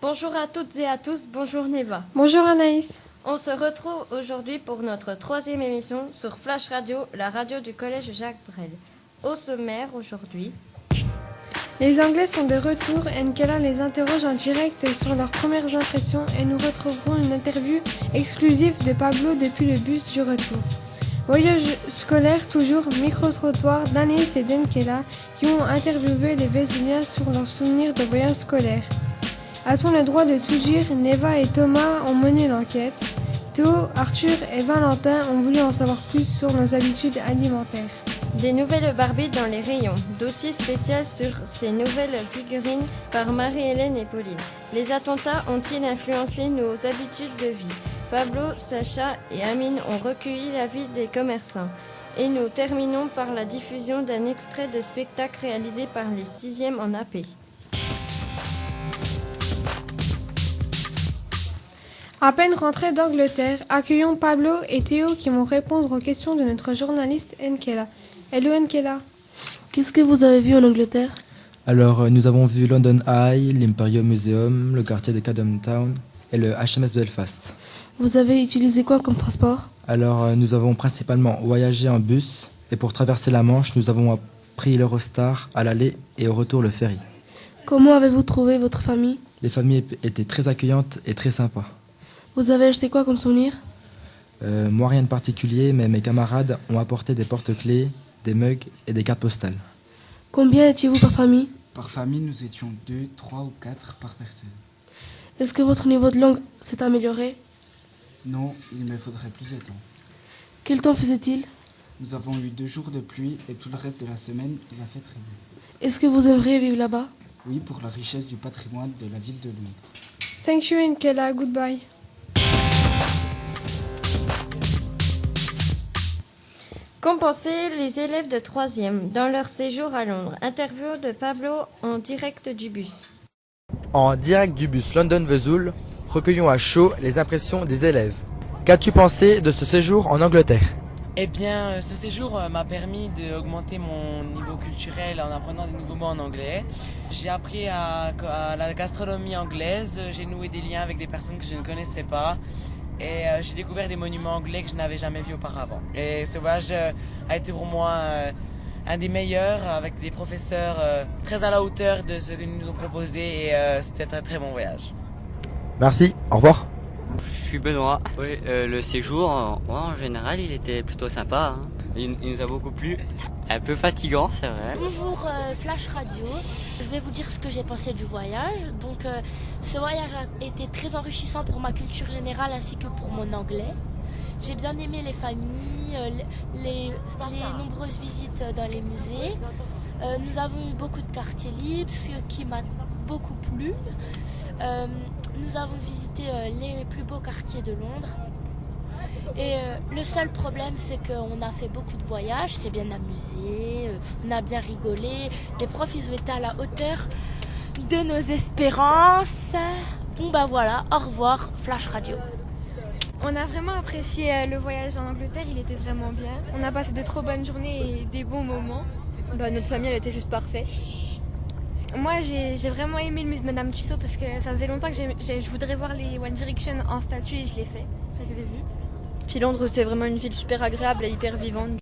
Bonjour à toutes et à tous, bonjour Neva. Bonjour Anaïs. On se retrouve aujourd'hui pour notre 3e émission sur Flash Radio, la radio du collège Jacques Brel. Au sommaire aujourd'hui, les Anglais sont de retour. Nkela les interroge en direct sur leurs premières impressions et nous retrouverons une interview exclusive de Pablo depuis le bus du retour. Voyage scolaire toujours, micro-trottoir d'Anaïs et d'Nkela qui ont interviewé les Vésuliens sur leurs souvenirs de voyage scolaire. A-t-on le droit de tout dire? Neva et Thomas ont mené l'enquête. Théo, Arthur et Valentin ont voulu en savoir plus sur nos habitudes alimentaires. Des nouvelles Barbie dans les rayons. Dossier spécial sur ces nouvelles figurines par Marie-Hélène et Pauline. Les attentats ont-ils influencé nos habitudes de vie? Pablo, Sacha et Amine ont recueilli l'avis des commerçants. Et nous terminons par la diffusion d'un extrait de spectacle réalisé par les 6e en AP. À peine rentrés d'Angleterre, accueillons Pablo et Théo qui vont répondre aux questions de notre journaliste Nkela. Hello Nkela. Qu'est-ce que vous avez vu en Angleterre? Alors, nous avons vu London Eye, l'Imperial Museum, le quartier de Camden Town et le HMS Belfast. Vous avez utilisé quoi comme transport? Alors, nous avons principalement voyagé en bus et pour traverser la Manche, nous avons pris l'Eurostar à l'aller et au retour le ferry. Comment avez-vous trouvé votre famille? Les familles étaient très accueillantes et très sympas. Vous avez acheté quoi comme souvenir? Moi, rien de particulier, mais mes camarades ont apporté des porte-clés, des mugs et des cartes postales. Combien étiez-vous par famille? Par famille, nous étions 2, 3 ou 4 par personne. Est-ce que votre niveau de langue s'est amélioré? Non, il me faudrait plus de temps. Quel temps faisait-il? Nous avons eu 2 jours de pluie et tout le reste de la semaine, il a fait très beau. Est-ce que vous aimeriez vivre là-bas? Oui, pour la richesse du patrimoine de la ville de Londres. Thank you Nkela, goodbye. Qu'ont pensé les élèves de 3e dans leur séjour à Londres? Interview de Pablo en direct du bus. En direct du bus London-Vesoul, recueillons à chaud les impressions des élèves. Qu'as-tu pensé de ce séjour en Angleterre? Eh bien, ce séjour m'a permis d'augmenter mon niveau culturel en apprenant des nouveaux mots en anglais. J'ai appris à la gastronomie anglaise, j'ai noué des liens avec des personnes que je ne connaissais pas. Et j'ai découvert des monuments anglais que je n'avais jamais vus auparavant. Et ce voyage a été pour moi un des meilleurs, avec des professeurs très à la hauteur de ce que nous ont proposé. Et c'était un très bon voyage. Merci, au revoir. Je suis Benoît. Oui, le séjour, en général, il était plutôt sympa. Hein. Il nous a beaucoup plu. Un peu fatigant, c'est vrai. Bonjour Flash Radio. Je vais vous dire ce que j'ai pensé du voyage. Donc, ce voyage a été très enrichissant pour ma culture générale ainsi que pour mon anglais. J'ai bien aimé les familles, les nombreuses visites dans les musées. Nous avons eu beaucoup de quartiers libres, ce qui m'a beaucoup plu. Nous avons visité les plus beaux quartiers de Londres. Et le seul problème, c'est qu'on a fait beaucoup de voyages, c'est bien amusé, on a bien rigolé. Les profs, ils ont été à la hauteur de nos espérances. Bon bah voilà, au revoir, Flash Radio. On a vraiment apprécié le voyage en Angleterre, il était vraiment bien. On a passé de trop bonnes journées et des bons moments. Notre famille, elle était juste parfaite. Moi, j'ai vraiment aimé le musée de Madame Tussauds parce que ça faisait longtemps que je voudrais voir les One Direction en statue et je l'ai fait. Je les ai vus. Puis Londres, c'est vraiment une ville super agréable et hyper vivante.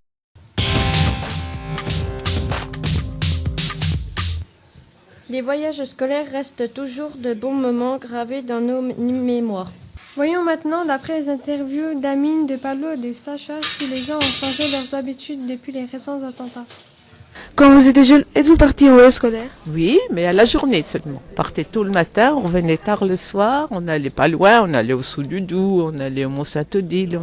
Les voyages scolaires restent toujours de bons moments gravés dans nos mémoires. Voyons maintenant, d'après les interviews d'Amine, de Pablo et de Sacha, si les gens ont changé leurs habitudes depuis les récents attentats. Quand vous étiez jeune, êtes-vous parti en voyage scolaire? Oui, mais à la journée seulement. On partait tôt le matin, on revenait tard le soir, on n'allait pas loin, on allait au Sous-du-Doubs, on allait au Mont-Saint-Odile,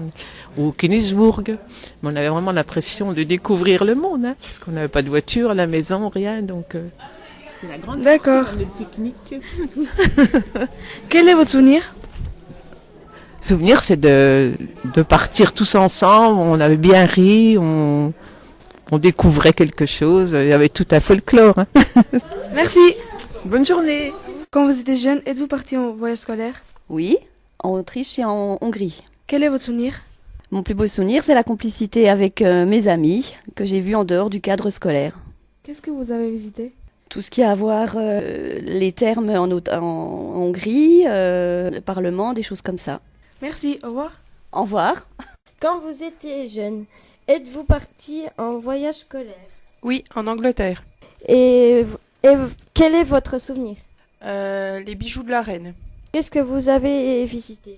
au Königsbourg. Mais on avait vraiment l'impression de découvrir le monde, hein, parce qu'on n'avait pas de voiture à la maison, rien, donc c'était la grande pique-nique. Quel est votre souvenir? Souvenir, c'est de partir tous ensemble, on avait bien ri, on découvrait quelque chose, il y avait tout un folklore. Hein. Merci. Bonne journée. Quand vous étiez jeune, êtes-vous parti en voyage scolaire? Oui, en Autriche et en Hongrie. Quel est votre souvenir? Mon plus beau souvenir, c'est la complicité avec mes amis que j'ai vus en dehors du cadre scolaire. Qu'est-ce que vous avez visité? Tout ce qui a à voir les termes en Hongrie, le Parlement, des choses comme ça. Merci, au revoir. Au revoir. Quand vous étiez jeune, êtes-vous parti en voyage scolaire? Oui, en Angleterre. Et quel est votre souvenir? Les bijoux de la reine. Qu'est-ce que vous avez visité?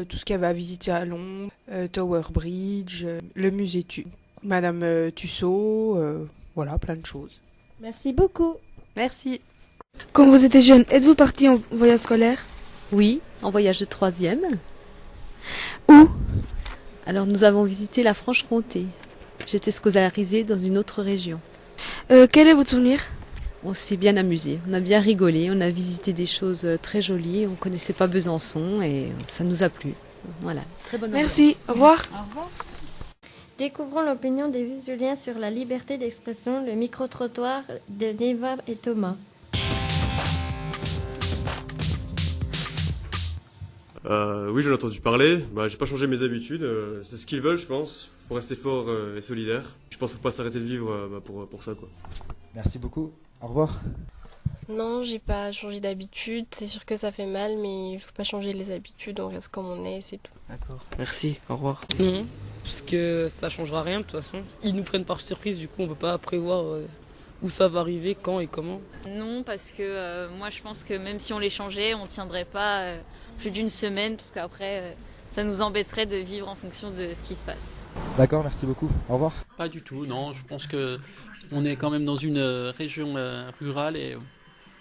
Tout ce qu'il y avait à visiter à Londres, Tower Bridge, le musée Madame Tussaud, voilà, plein de choses. Merci beaucoup. Merci. Quand vous étiez jeune, êtes-vous parti en voyage scolaire? Oui, en voyage de 3e. Où? Alors nous avons visité la Franche-Comté. J'étais scolarisée dans une autre région. Quel est votre souvenir? On s'est bien amusé, on a bien rigolé, on a visité des choses très jolies, on connaissait pas Besançon et ça nous a plu. Voilà, très bonne ambiance. Merci, au revoir. Au revoir. Découvrons l'opinion des Vésuliens sur la liberté d'expression, le micro-trottoir de Neva et Thomas. Oui, j'en ai entendu parler. J'ai pas changé mes habitudes. C'est ce qu'ils veulent, je pense. Faut rester fort et solidaire. Je pense qu'il faut pas s'arrêter de vivre pour ça, quoi. Merci beaucoup. Au revoir. Non, j'ai pas changé d'habitude. C'est sûr que ça fait mal, mais il faut pas changer les habitudes. On reste comme on est, c'est tout. D'accord. Merci. Au revoir. Non, parce que ça changera rien de toute façon. Ils nous prennent par surprise, du coup on peut pas prévoir où ça va arriver, quand et comment. Non, parce que moi je pense que même si on les changeait, on tiendrait pas plus d'une semaine, parce qu'après ça nous embêterait de vivre en fonction de ce qui se passe. D'accord, merci beaucoup. Au revoir. Pas du tout, non. Je pense que on est quand même dans une région rurale et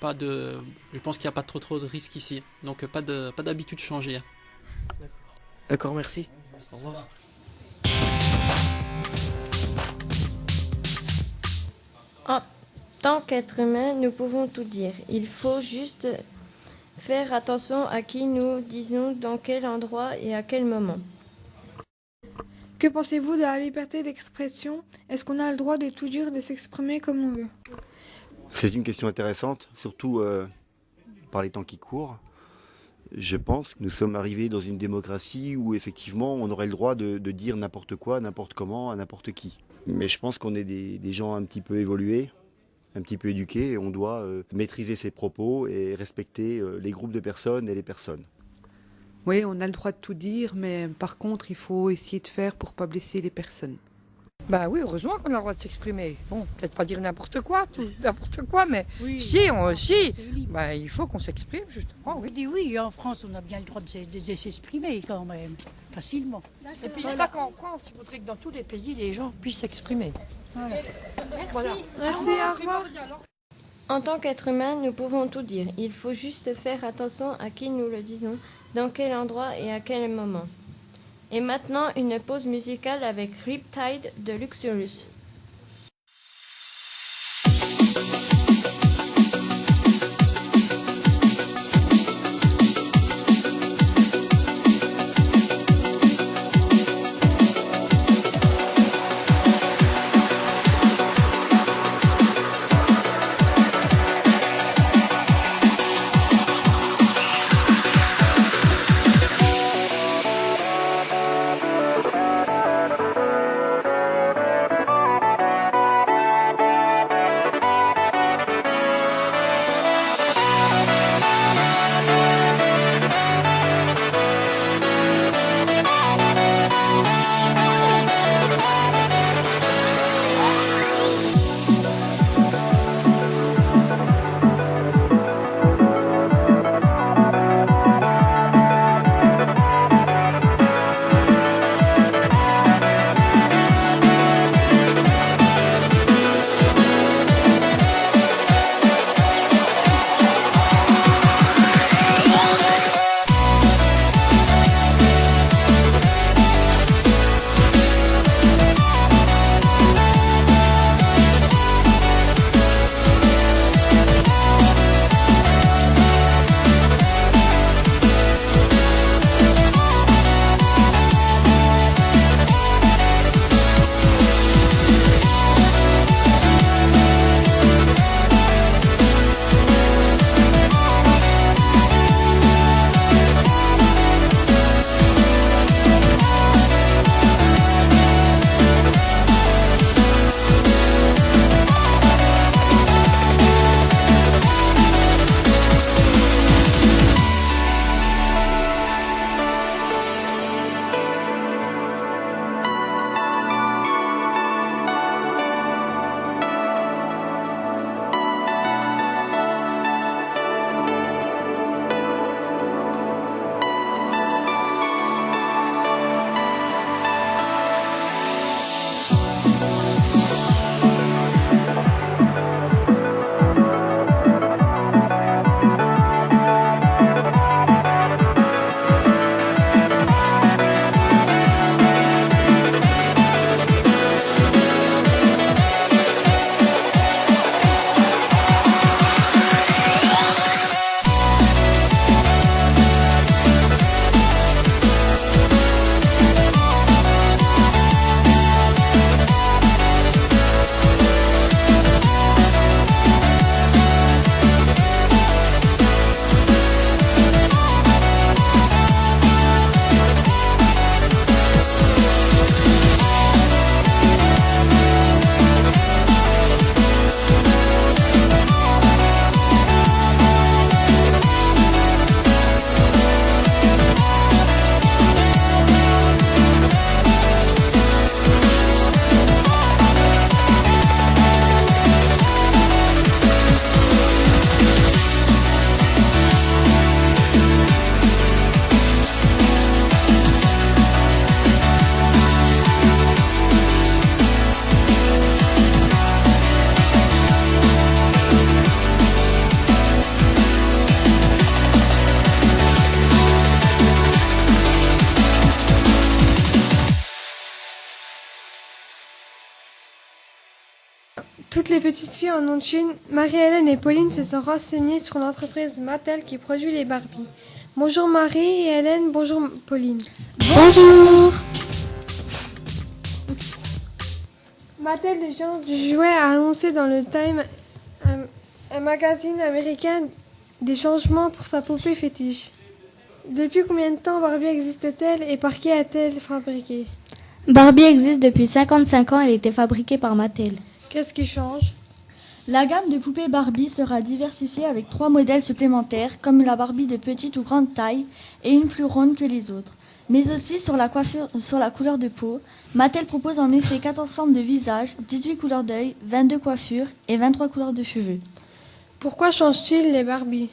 je pense qu'il n'y a pas trop de risques ici. Donc pas d'habitude changée. D'accord, merci. Au revoir. En tant qu'être humain, nous pouvons tout dire. Il faut juste faire attention à qui nous disons, dans quel endroit et à quel moment. Que pensez-vous de la liberté d'expression? Est-ce qu'on a le droit de tout dire, de s'exprimer comme on veut? C'est une question intéressante, surtout par les temps qui courent. Je pense que nous sommes arrivés dans une démocratie où effectivement on aurait le droit de dire n'importe quoi, n'importe comment, à n'importe qui. Mais je pense qu'on est des gens un petit peu évolués, un petit peu éduqués, et on doit maîtriser ses propos et respecter les groupes de personnes et les personnes. Oui, on a le droit de tout dire, mais par contre, il faut essayer de faire pour pas blesser les personnes. Bah oui, heureusement qu'on a le droit de s'exprimer. Bon, peut-être pas dire n'importe quoi, mais oui, bah, il faut qu'on s'exprime, justement. Oui. Je dis oui, en France, on a bien le droit de s'exprimer quand même, facilement. Et puis, pas qu'en France, il faudrait que dans tous les pays, les gens puissent s'exprimer. Voilà. Merci. Voilà. Merci, au revoir. En tant qu'être humain, nous pouvons tout dire. Il faut juste faire attention à qui nous le disons, dans quel endroit et à quel moment. Et maintenant, une pause musicale avec Riptide de Luxurious. Toutes les petites filles en ont une. Marie-Hélène et Pauline se sont renseignées sur l'entreprise Mattel qui produit les Barbies. Bonjour Marie et Hélène, bonjour Pauline. Bonjour. Mattel, le géant du jouet, a annoncé dans le Time, un magazine américain, des changements pour sa poupée fétiche. Depuis combien de temps Barbie existe-t-elle et par qui a-t-elle fabriqué? Barbie existe depuis 55 ans, elle était fabriquée par Mattel. Qu'est-ce qui change? La gamme de poupées Barbie sera diversifiée avec 3 modèles supplémentaires, comme la Barbie de petite ou grande taille et une plus ronde que les autres. Mais aussi sur la couleur de peau. Mattel propose en effet 14 formes de visage, 18 couleurs d'œil, 22 coiffures et 23 couleurs de cheveux. Pourquoi change-t-il les Barbies?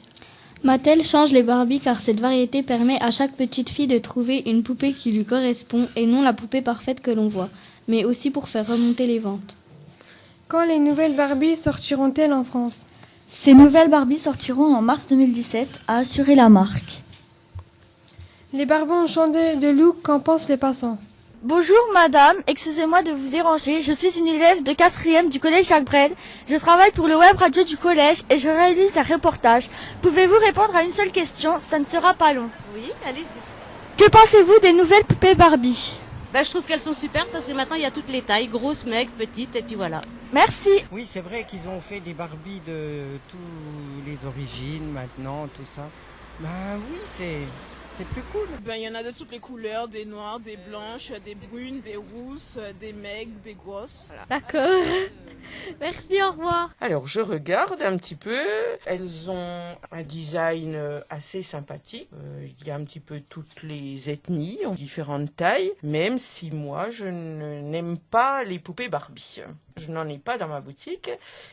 Mattel change les Barbies car cette variété permet à chaque petite fille de trouver une poupée qui lui correspond et non la poupée parfaite que l'on voit, mais aussi pour faire remonter les ventes. Quand les nouvelles Barbies sortiront-elles en France? Ces nouvelles Barbies sortiront en mars 2017, a assuré la marque. Les Barbies ont changé de look, qu'en pensent les passants? Bonjour madame, excusez-moi de vous déranger, je suis une élève de 4e du collège Jacques Brel. Je travaille pour le web radio du collège et je réalise un reportage. Pouvez-vous répondre à une seule question? Ça ne sera pas long. Oui, allez-y. Que pensez-vous des nouvelles poupées Barbie? Je trouve qu'elles sont super parce que maintenant il y a toutes les tailles, grosses, maigres, petites et puis voilà. Merci. Oui, c'est vrai qu'ils ont fait des Barbies de toutes les origines maintenant, tout ça. Oui, c'est plus cool. Il y en a de toutes les couleurs, des noires, des blanches, des brunes, des rousses, des maigres, des grosses. Voilà. D'accord. Merci, au revoir. Alors, je regarde un petit peu. Elles ont un design assez sympathique. Il y a un petit peu toutes les ethnies, en différentes tailles, même si moi, je n'aime pas les poupées Barbie. Je n'en ai pas dans ma boutique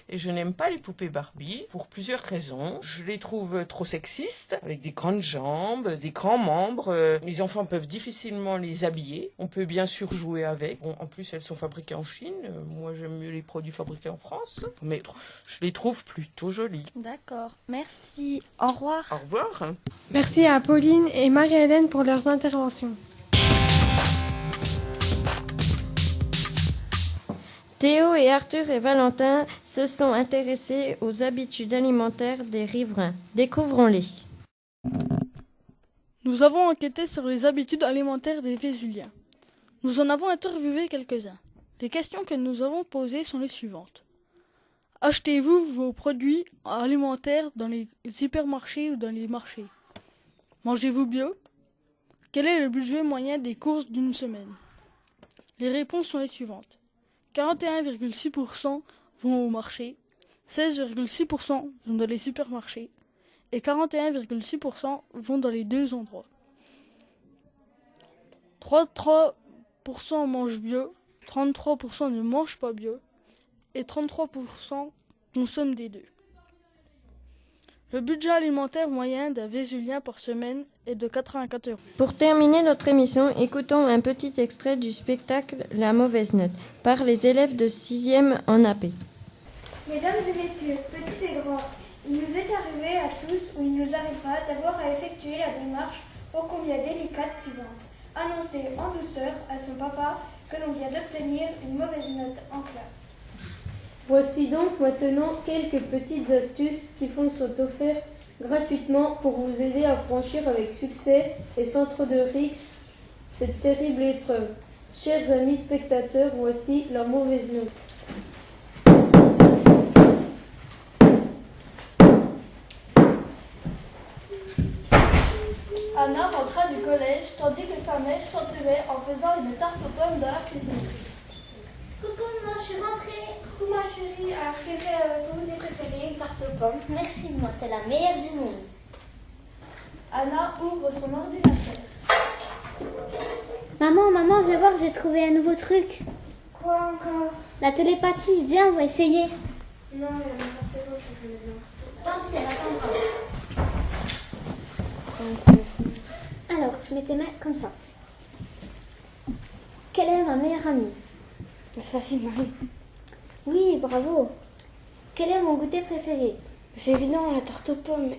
et je n'aime pas les poupées Barbie pour plusieurs raisons. Je les trouve trop sexistes, avec des grandes jambes, des grands membres. Les enfants peuvent difficilement les habiller. On peut bien sûr jouer avec. Bon, en plus, elles sont fabriquées en Chine. Moi, j'aime mieux les produits fabriqués en France. Mais je les trouve plutôt jolies. D'accord, merci. Au revoir. Au revoir. Merci à Pauline et Marie-Hélène pour leurs interventions. Théo et Arthur et Valentin se sont intéressés aux habitudes alimentaires des riverains. Découvrons-les. Nous avons enquêté sur les habitudes alimentaires des Vésuliens. Nous en avons interviewé quelques-uns. Les questions que nous avons posées sont les suivantes. Achetez-vous vos produits alimentaires dans les hypermarchés ou dans les marchés? Mangez-vous bio? Quel est le budget moyen des courses d'une semaine? Les réponses sont les suivantes. 41,6% vont au marché, 16,6% vont dans les supermarchés et 41,6% vont dans les deux endroits. 33% mangent bio, 33% ne mangent pas bio et 33% consomment des deux. Le budget alimentaire moyen d'un Vésulien par semaine est de 84 €. Pour terminer notre émission, écoutons un petit extrait du spectacle La mauvaise note par les élèves de 6e en AP. Mesdames et messieurs, petits et grands, il nous est arrivé à tous ou il nous arrivera d'avoir à effectuer la démarche ô combien délicate suivante. Annoncer en douceur à son papa que l'on vient d'obtenir une mauvaise note en classe. Voici donc maintenant quelques petites astuces qui vous sont offertes gratuitement pour vous aider à franchir avec succès et sans trop de risques cette terrible épreuve. Chers amis spectateurs, voici la mauvaise note. Anna rentra du collège tandis que sa mère chantonnait en faisant une tarte aux pommes dans la cuisine. Coucou maman, je suis rentrée. Coucou ma chérie, alors je t'ai fait ton goûter préféré, une tarte aux pommes. Merci moi, t'es la meilleure du monde. Anna ouvre son ordinateur. Maman, viens voir, j'ai trouvé un nouveau truc. Quoi encore? La télépathie, viens, on va essayer. Non, il y a n'importe quoi, je veux bien. Tant pis, elle attendra. Alors, tu mets tes mains comme ça. Quelle est ma meilleure amie? C'est facile, Marie. Oui, bravo. Quel est mon goûter préféré? C'est évident, la tarte aux pommes. Mais...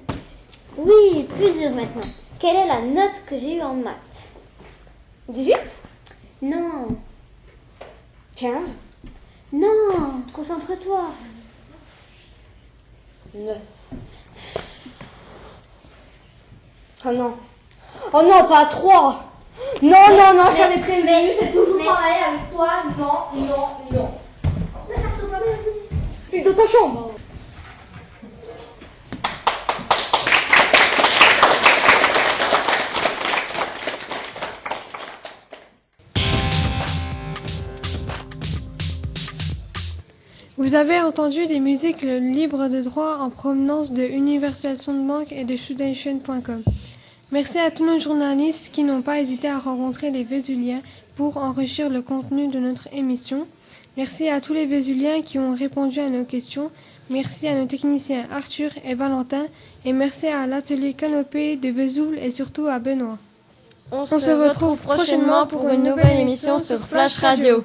Oui, plus dur maintenant. Quelle est la note que j'ai eue en maths? 18? Non. 15? Non, concentre-toi. 9. Oh non. Oh non, pas 3. Non, non, non, j'avais prévu. C'est toujours pareil avec toi. Non, non, non. File dans ta chambre. Vous avez entendu des musiques libres de droit en provenance de Universal Soundbank et de Shootnation.com. Merci à tous nos journalistes qui n'ont pas hésité à rencontrer les Vésuliens pour enrichir le contenu de notre émission. Merci à tous les Vésuliens qui ont répondu à nos questions. Merci à nos techniciens Arthur et Valentin. Et merci à l'atelier Canopée de Vesoul et surtout à Benoît. On se retrouve prochainement pour une nouvelle émission sur Flash Radio.